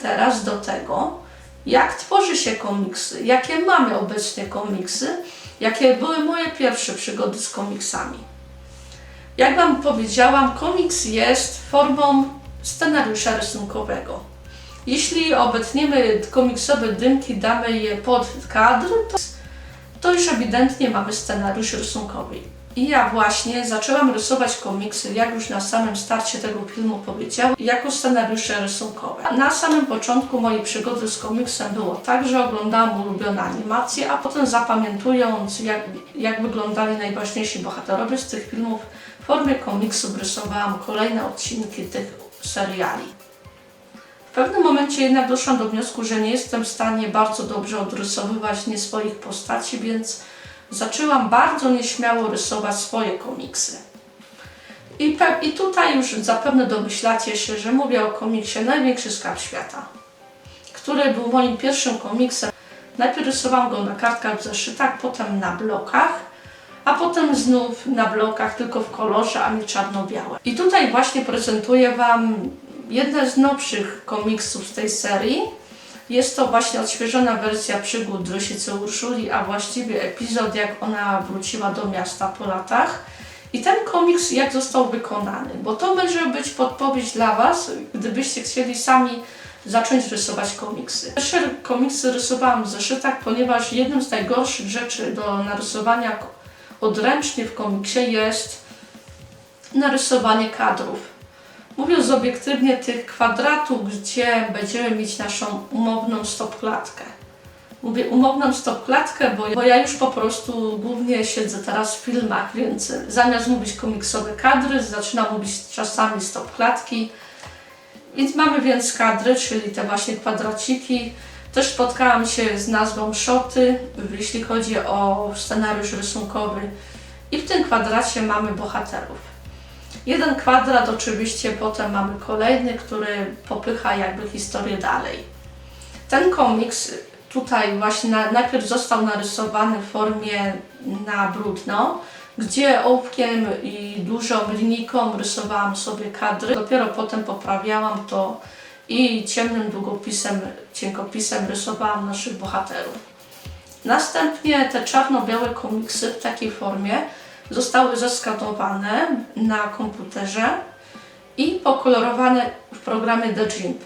teraz do tego, jak tworzy się komiksy, jakie mamy obecnie komiksy, jakie były moje pierwsze przygody z komiksami. Jak Wam powiedziałam, komiks jest formą scenariusza rysunkowego. Jeśli obetniemy komiksowe dymki, damy je pod kadr, to już ewidentnie mamy scenariusz rysunkowy. I ja właśnie zaczęłam rysować komiksy, jak już na samym starcie tego filmu powiedziałam, jako scenariusze rysunkowe. Na samym początku mojej przygody z komiksem było tak, że oglądałam ulubione animacje, a potem zapamiętując, jak wyglądali najważniejsi bohaterowie z tych filmów, w formie komiksów rysowałam kolejne odcinki tych seriali. W pewnym momencie jednak doszłam do wniosku, że nie jestem w stanie bardzo dobrze odrysowywać nie swoich postaci, więc zaczęłam bardzo nieśmiało rysować swoje komiksy. I tutaj już zapewne domyślacie się, że mówię o komiksie Największy Skarb Świata, który był moim pierwszym komiksem. Najpierw rysowałam go na kartkach w zeszytach, potem na blokach, a potem znów na blokach, tylko w kolorze, a nie czarno-białe. I tutaj właśnie prezentuję Wam jedne z nowszych komiksów z tej serii. Jest to właśnie odświeżona wersja przygód Rosicy Urszuli, a właściwie epizod, jak ona wróciła do miasta po latach. I ten komiks jak został wykonany, bo to może być podpowiedź dla Was, gdybyście chcieli sami zacząć rysować komiksy. Pierwsze komiksy rysowałam w zeszytach, ponieważ jednym z najgorszych rzeczy do narysowania odręcznie w komiksie jest narysowanie kadrów. Mówiąc obiektywnie, tych kwadratów, gdzie będziemy mieć naszą umowną stopklatkę. Mówię umowną stopklatkę, bo ja już po prostu głównie siedzę teraz w filmach, więc zamiast mówić komiksowe kadry, zaczynam mówić czasami stopklatki. Więc mamy kadry, czyli te właśnie kwadraciki. Też spotkałam się z nazwą szoty, jeśli chodzi o scenariusz rysunkowy. I w tym kwadracie mamy bohaterów. Jeden kwadrat oczywiście, potem mamy kolejny, który popycha jakby historię dalej. Ten komiks tutaj właśnie najpierw został narysowany w formie na brudno, gdzie ołówkiem i dużą linijką rysowałam sobie kadry. Dopiero potem poprawiałam to i ciemnym długopisem, cienkopisem rysowałam naszych bohaterów. Następnie te czarno-białe komiksy w takiej formie zostały zeskanowane na komputerze i pokolorowane w programie The Gimp.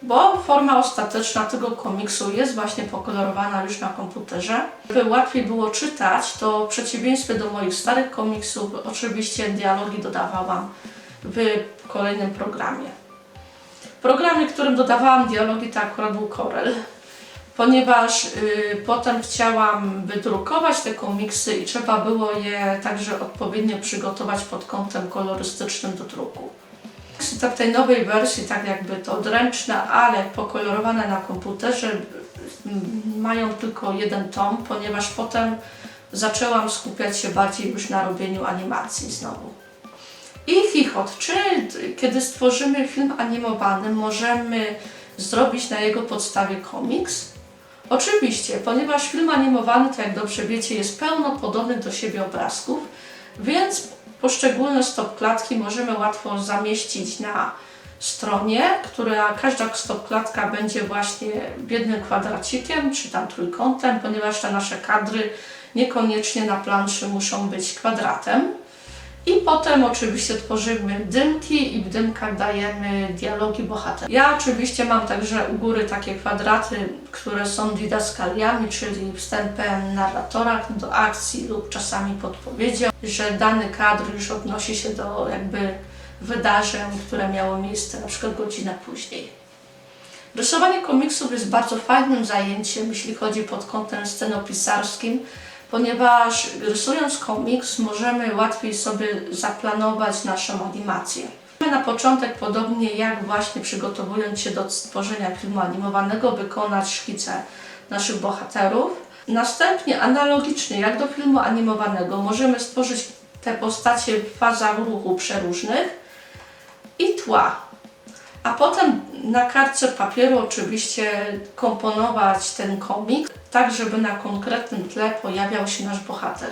Bo forma ostateczna tego komiksu jest właśnie pokolorowana już na komputerze. Żeby łatwiej było czytać, to w przeciwieństwie do moich starych komiksów oczywiście dialogi dodawałam w kolejnym programie. W programie, w którym dodawałam dialogi, to akurat był Corel. Ponieważ potem chciałam wydrukować te komiksy i trzeba było je także odpowiednio przygotować pod kątem kolorystycznym do druku. W tej nowej wersji, tak jakby to odręczne, ale pokolorowane na komputerze, mają tylko jeden tom, ponieważ potem zaczęłam skupiać się bardziej już na robieniu animacji znowu. I chichot, czy kiedy stworzymy film animowany, możemy zrobić na jego podstawie komiks? Oczywiście, ponieważ film animowany, tak jak dobrze wiecie, jest pełno podobnych do siebie obrazków, więc poszczególne stopklatki możemy łatwo zamieścić na stronie, która każda stopklatka będzie właśnie jednym kwadracikiem, czy tam trójkątem, ponieważ te nasze kadry niekoniecznie na planszy muszą być kwadratem. I potem oczywiście tworzymy dymki i w dymkach dajemy dialogi bohaterów. Ja oczywiście mam także u góry takie kwadraty, które są didaskaliami, czyli wstępem narratora do akcji lub czasami podpowiedzią, że dany kadr już odnosi się do jakby wydarzeń, które miało miejsce na przykład godzinę później. Rysowanie komiksów jest bardzo fajnym zajęciem, jeśli chodzi pod kątem scenopisarskim, ponieważ rysując komiks możemy łatwiej sobie zaplanować naszą animację. Na początek, podobnie jak właśnie przygotowując się do stworzenia filmu animowanego, wykonać szkice naszych bohaterów. Następnie analogicznie jak do filmu animowanego możemy stworzyć te postacie w fazach ruchu przeróżnych i tła. A potem na kartce papieru oczywiście komponować ten komiks, tak żeby na konkretnym tle pojawiał się nasz bohater.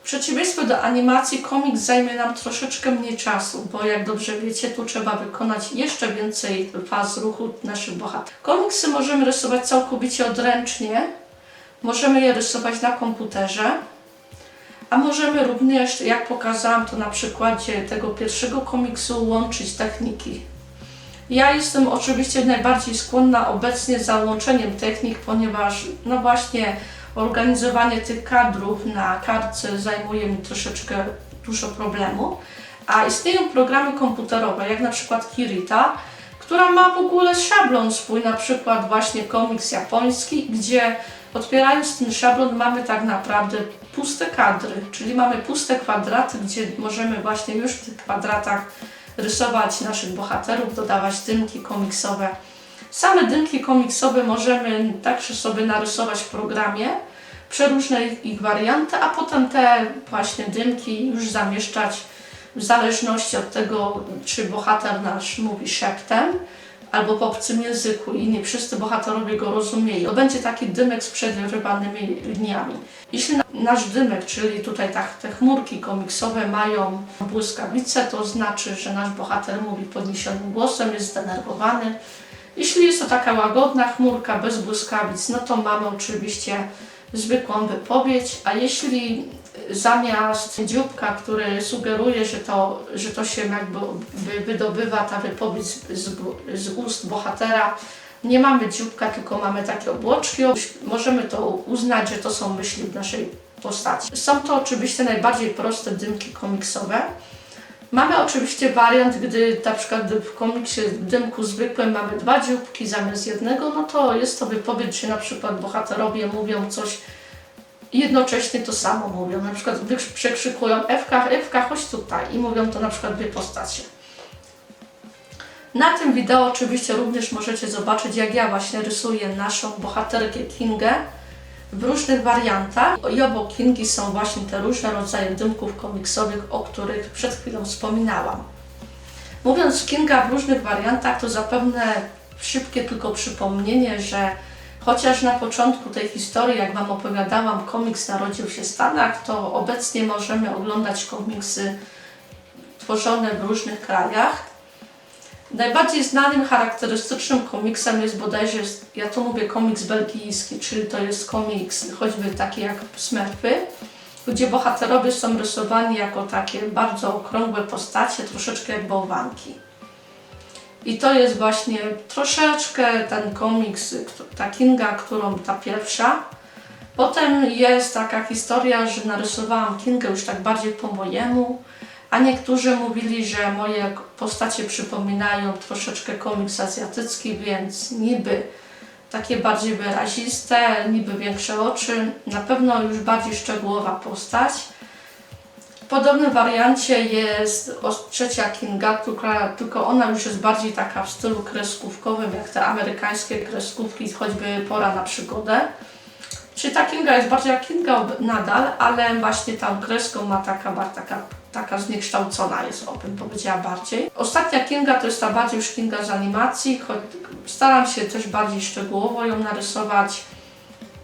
W przeciwieństwie do animacji, komiks zajmie nam troszeczkę mniej czasu, bo jak dobrze wiecie, tu trzeba wykonać jeszcze więcej faz ruchu naszych bohaterów. Komiksy możemy rysować całkowicie odręcznie, możemy je rysować na komputerze, a możemy również, jak pokazałam to na przykładzie tego pierwszego komiksu, łączyć techniki. Ja jestem oczywiście najbardziej skłonna obecnie za łączeniem technik, ponieważ no właśnie organizowanie tych kadrów na kartce zajmuje mi troszeczkę dużo problemu, a istnieją programy komputerowe, jak na przykład Kirita, która ma w ogóle szablon swój, na przykład właśnie komiks japoński, gdzie otwierając ten szablon mamy tak naprawdę puste kadry, czyli mamy puste kwadraty, gdzie możemy właśnie już w tych kwadratach rysować naszych bohaterów, dodawać dymki komiksowe. Same dymki komiksowe możemy także sobie narysować w programie, przeróżne ich warianty, a potem te właśnie dymki już zamieszczać w zależności od tego, czy bohater nasz mówi szeptem albo w obcym języku i nie wszyscy bohaterowie go rozumieją. To będzie taki dymek z przerywanymi liniami. Jeśli nasz dymek, czyli tutaj te chmurki komiksowe mają błyskawice, to znaczy, że nasz bohater mówi podniesionym głosem, jest zdenerwowany. Jeśli jest to taka łagodna chmurka bez błyskawic, no to mamy oczywiście zwykłą wypowiedź, a jeśli zamiast dzióbka, który sugeruje, że to się jakby wydobywa ta wypowiedź z ust bohatera, nie mamy dzióbka, tylko mamy takie obłoczki, możemy to uznać, że to są myśli w naszej postaci. Są to oczywiście najbardziej proste dymki komiksowe. Mamy oczywiście wariant, gdy na przykład w komiksie w dymku zwykłym mamy dwa dzióbki zamiast jednego, no to jest to wypowiedź, że na przykład bohaterowie mówią coś i jednocześnie to samo mówią. Na przykład przekrzykują Ewka, Ewka, chodź tutaj i mówią to na przykład dwie postacie. Na tym wideo oczywiście również możecie zobaczyć, jak ja właśnie rysuję naszą bohaterkę Kingę w różnych wariantach. I obok Kingi są właśnie te różne rodzaje dymków komiksowych, o których przed chwilą wspominałam. Mówiąc Kinga w różnych wariantach, to zapewne szybkie tylko przypomnienie, że chociaż na początku tej historii, jak Wam opowiadałam, komiks narodził się w Stanach, to obecnie możemy oglądać komiksy tworzone w różnych krajach. Najbardziej znanym, charakterystycznym komiksem jest bodajże, ja to mówię, komiks belgijski, czyli to jest komiks choćby taki jak Smurfy, gdzie bohaterowie są rysowani jako takie bardzo okrągłe postacie, troszeczkę jak bałwanki. I to jest właśnie troszeczkę ten komiks, ta Kinga, ta pierwsza. Potem jest taka historia, że narysowałam Kingę już tak bardziej po mojemu, a niektórzy mówili, że moje postacie przypominają troszeczkę komiks azjatycki, więc niby takie bardziej wyraziste, niby większe oczy, na pewno już bardziej szczegółowa postać. W podobnym wariancie jest trzecia Kinga, tylko ona już jest bardziej taka w stylu kreskówkowym, jak te amerykańskie kreskówki, choćby Pora na przygodę. Czyli ta Kinga jest bardziej jak Kinga nadal, ale właśnie tam kreską ma taka zniekształcona jest, o bym powiedziała bardziej. Ostatnia Kinga to jest ta bardziej już Kinga z animacji, choć staram się też bardziej szczegółowo ją narysować,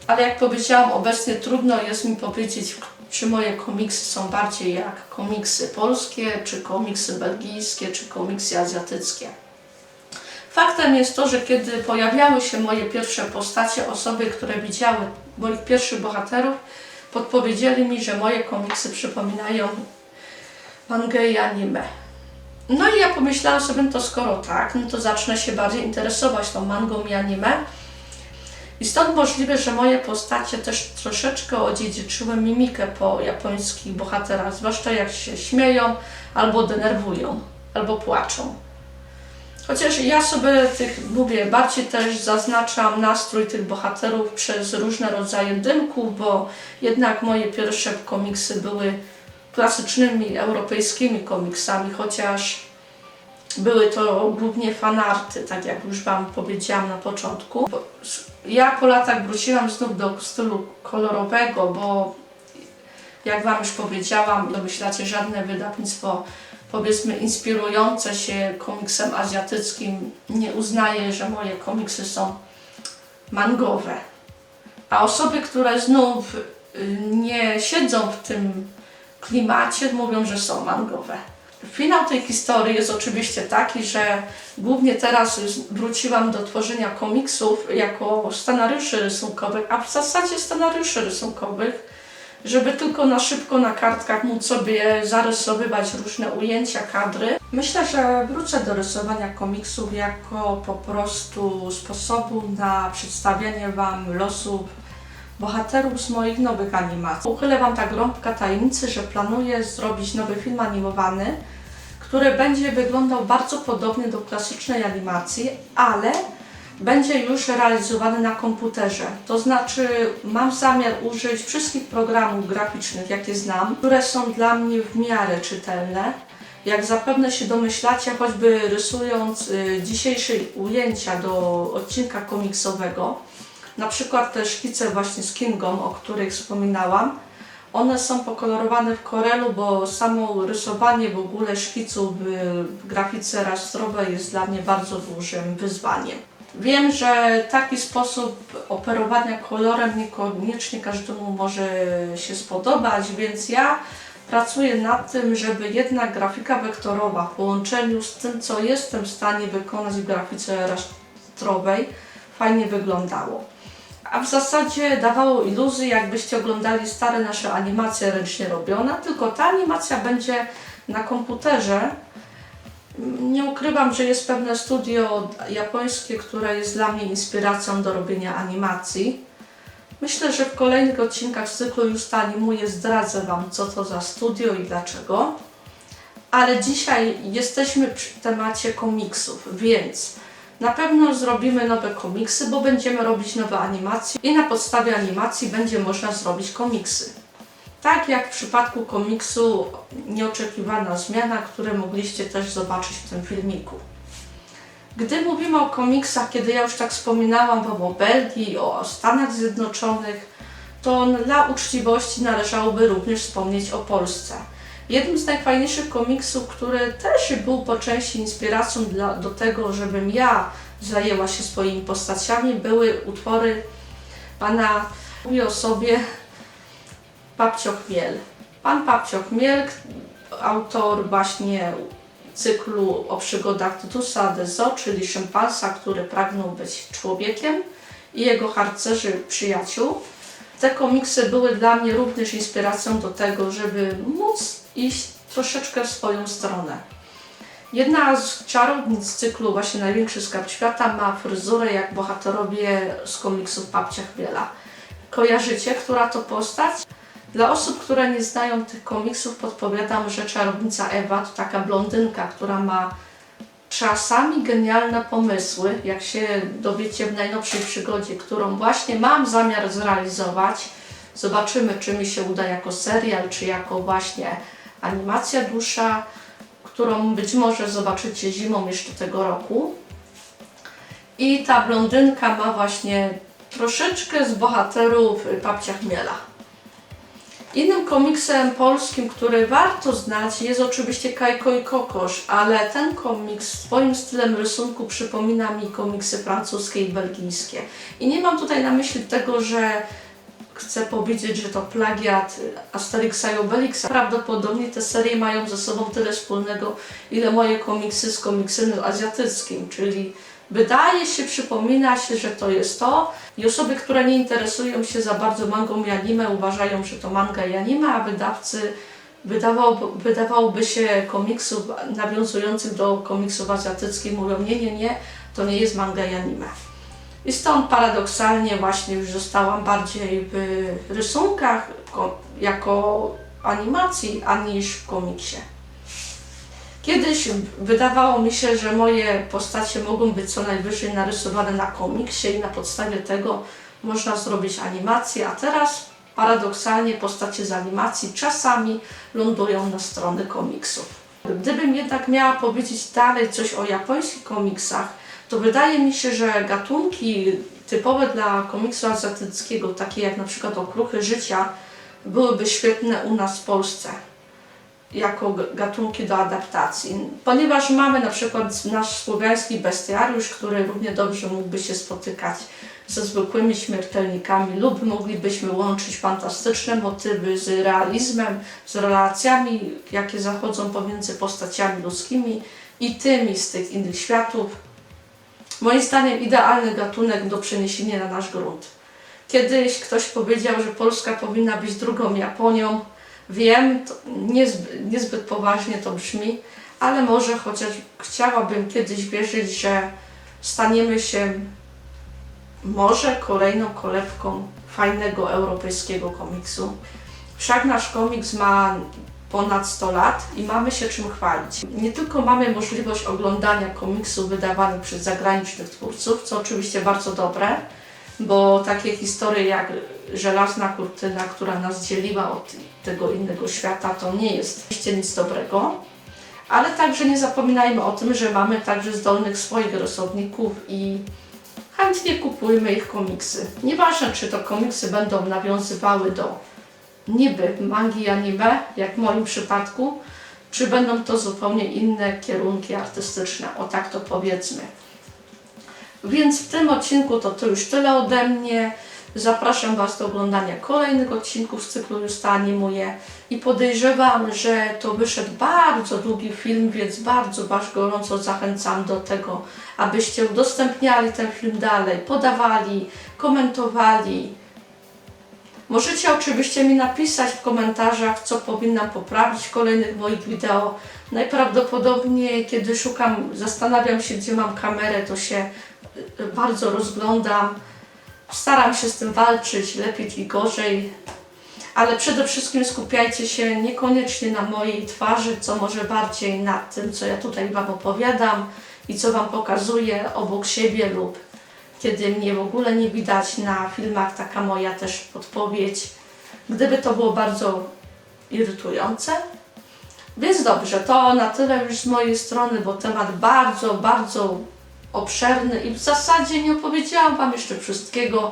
ale jak powiedziałam, obecnie trudno jest mi powiedzieć, czy moje komiksy są bardziej jak komiksy polskie, czy komiksy belgijskie, czy komiksy azjatyckie. Faktem jest to, że kiedy pojawiały się moje pierwsze postacie, osoby, które widziały moich pierwszych bohaterów, podpowiedzieli mi, że moje komiksy przypominają mangę i anime. No i ja pomyślałam sobie, to skoro tak, no to zacznę się bardziej interesować tą mangą i anime. I stąd możliwe, że moje postacie też troszeczkę odziedziczyły mimikę po japońskich bohaterach, zwłaszcza jak się śmieją, albo denerwują, albo płaczą. Chociaż ja sobie mówię, bardziej też zaznaczam nastrój tych bohaterów przez różne rodzaje dymków, bo jednak moje pierwsze komiksy były klasycznymi europejskimi komiksami, chociaż były to głównie fanarty, tak jak już Wam powiedziałam na początku. Ja po latach wróciłam znów do stylu kolorowego, bo jak Wam już powiedziałam, domyślacie, żadne wydawnictwo, powiedzmy, inspirujące się komiksem azjatyckim nie uznaje, że moje komiksy są mangowe. A osoby, które znów nie siedzą w tym klimacie, mówią, że są mangowe. Finał tej historii jest oczywiście taki, że głównie teraz wróciłam do tworzenia komiksów jako scenariuszy rysunkowych, a w zasadzie scenariuszy rysunkowych, żeby tylko na szybko na kartkach móc sobie zarysowywać różne ujęcia, kadry. Myślę, że wrócę do rysowania komiksów jako po prostu sposobu na przedstawienie Wam losów bohaterów z moich nowych animacji. Uchylę Wam tak rąbka tajemnicy, że planuję zrobić nowy film animowany, który będzie wyglądał bardzo podobnie do klasycznej animacji, ale będzie już realizowany na komputerze. To znaczy mam zamiar użyć wszystkich programów graficznych, jakie znam, które są dla mnie w miarę czytelne. Jak zapewne się domyślacie, choćby rysując dzisiejsze ujęcia do odcinka komiksowego, na przykład te szkice właśnie z Kingą, o których wspominałam, one są pokolorowane w Corelu, bo samo rysowanie w ogóle szkiców w grafice rastrowej jest dla mnie bardzo dużym wyzwaniem. Wiem, że taki sposób operowania kolorem niekoniecznie każdemu może się spodobać, więc ja pracuję nad tym, żeby jednak grafika wektorowa w połączeniu z tym, co jestem w stanie wykonać w grafice rastrowej, fajnie wyglądało. A w zasadzie dawało iluzję, jakbyście oglądali stare nasze animacje ręcznie robione, tylko ta animacja będzie na komputerze. Nie ukrywam, że jest pewne studio japońskie, które jest dla mnie inspiracją do robienia animacji. Myślę, że w kolejnych odcinkach z cyklu Już to animuję zdradzę Wam, co to za studio i dlaczego. Ale dzisiaj jesteśmy przy temacie komiksów, więc na pewno zrobimy nowe komiksy, bo będziemy robić nowe animacje i na podstawie animacji będzie można zrobić komiksy. Tak jak w przypadku komiksu Nieoczekiwana zmiana, które mogliście też zobaczyć w tym filmiku. Gdy mówimy o komiksach, kiedy ja już tak wspominałam Wam o Belgii, o Stanach Zjednoczonych, to dla uczciwości należałoby również wspomnieć o Polsce. Jednym z najfajniejszych komiksów, który też był po części inspiracją do tego, żebym ja zajęła się swoimi postaciami, były utwory pana, mówię o sobie, Papcio Chmiel. Pan Papcio Chmiel, autor właśnie cyklu o przygodach Tytusa de Zoo, czyli szympansa, który pragnął być człowiekiem, i jego harcerzy przyjaciół. Te komiksy były dla mnie również inspiracją do tego, żeby móc iść troszeczkę w swoją stronę. Jedna z czarownic z cyklu właśnie Największy Skarb Świata ma fryzurę jak bohaterowie z komiksów Papcia Chmiela. Kojarzycie, która to postać? Dla osób, które nie znają tych komiksów, podpowiadam, że czarownica Ewa to taka blondynka, która ma czasami genialne pomysły, jak się dowiecie w najnowszej przygodzie, którą właśnie mam zamiar zrealizować. Zobaczymy, czy mi się uda jako serial, czy jako właśnie animacja dłuższa, którą być może zobaczycie zimą jeszcze tego roku. I ta blondynka ma właśnie troszeczkę z bohaterów Papcia Chmiela. Innym komiksem polskim, który warto znać, jest oczywiście Kajko i Kokosz, ale ten komiks swoim stylem rysunku przypomina mi komiksy francuskie i belgijskie. I nie mam tutaj na myśli tego, że chcę powiedzieć, że to plagiat Asterixa i Obelixa. Prawdopodobnie te serie mają ze sobą tyle wspólnego, ile moje komiksy z komiksem azjatyckim, czyli wydaje się, przypomina się, że to jest to, i osoby, które nie interesują się za bardzo mangą i anime, uważają, że to manga i anime, a wydawcy wydawałoby się komiksów nawiązujących do komiksów azjatyckich mówią nie, to nie jest manga i anime. I stąd paradoksalnie właśnie już zostałam bardziej w rysunkach jako animacji, aniż w komiksie. Kiedyś wydawało mi się, że moje postacie mogą być co najwyżej narysowane na komiksie i na podstawie tego można zrobić animację, a teraz paradoksalnie postacie z animacji czasami lądują na strony komiksów. Gdybym jednak miała powiedzieć dalej coś o japońskich komiksach, to wydaje mi się, że gatunki typowe dla komiksu azjatyckiego, takie jak na przykład Okruchy życia, byłyby świetne u nas w Polsce. jako gatunki do adaptacji. Ponieważ mamy na przykład nasz słowiański bestiariusz, który równie dobrze mógłby się spotykać ze zwykłymi śmiertelnikami lub moglibyśmy łączyć fantastyczne motywy z realizmem, z relacjami, jakie zachodzą pomiędzy postaciami ludzkimi i tymi z tych innych światów. Moim zdaniem idealny gatunek do przeniesienia na nasz grunt. Kiedyś ktoś powiedział, że Polska powinna być drugą Japonią. Wiem, to niezbyt poważnie to brzmi, ale może chociaż chciałabym kiedyś wierzyć, że staniemy się może kolejną kolebką fajnego europejskiego komiksu. Wszak nasz komiks ma ponad 100 lat i mamy się czym chwalić. Nie tylko mamy możliwość oglądania komiksów wydawanych przez zagranicznych twórców, co oczywiście bardzo dobre, bo takie historie jak Żelazna kurtyna, która nas dzieliła od tego innego świata, to nie jest oczywiście nic dobrego. Ale także nie zapominajmy o tym, że mamy także zdolnych swoich rysowników i chętnie kupujmy ich komiksy. Nieważne, czy to komiksy będą nawiązywały do niby mangi i anime, jak w moim przypadku, czy będą to zupełnie inne kierunki artystyczne, o tak to powiedzmy. Więc w tym odcinku to już tyle ode mnie. Zapraszam Was do oglądania kolejnych odcinków z cyklu Justa Animuje i podejrzewam, że to wyszedł bardzo długi film, więc bardzo Was gorąco zachęcam do tego, abyście udostępniali ten film dalej, podawali, komentowali. Możecie oczywiście mi napisać w komentarzach, co powinnam poprawić w kolejnych moich wideo. Najprawdopodobniej, kiedy zastanawiam się, gdzie mam kamerę, to się bardzo rozglądam. Staram się z tym walczyć, lepiej i gorzej, ale przede wszystkim skupiajcie się niekoniecznie na mojej twarzy, co może bardziej na tym, co ja tutaj Wam opowiadam i co Wam pokazuję obok siebie lub kiedy mnie w ogóle nie widać na filmach, taka moja też podpowiedź, gdyby to było bardzo irytujące. Więc dobrze, to na tyle już z mojej strony, bo temat bardzo obszerny i w zasadzie nie opowiedziałam Wam jeszcze wszystkiego.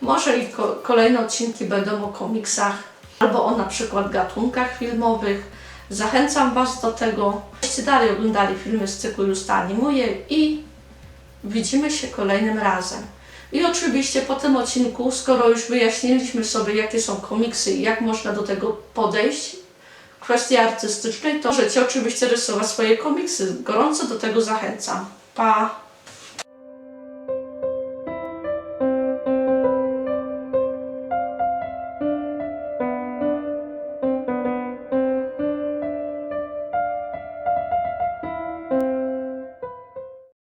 Może i kolejne odcinki będą o komiksach albo o na przykład gatunkach filmowych. Zachęcam Was do tego, żebyście dalej oglądali filmy z cyklu Justa Animuje i widzimy się kolejnym razem. I oczywiście po tym odcinku, skoro już wyjaśniliśmy sobie, jakie są komiksy i jak można do tego podejść w kwestii artystycznej, to możecie oczywiście rysować swoje komiksy. Gorąco do tego zachęcam. Pa!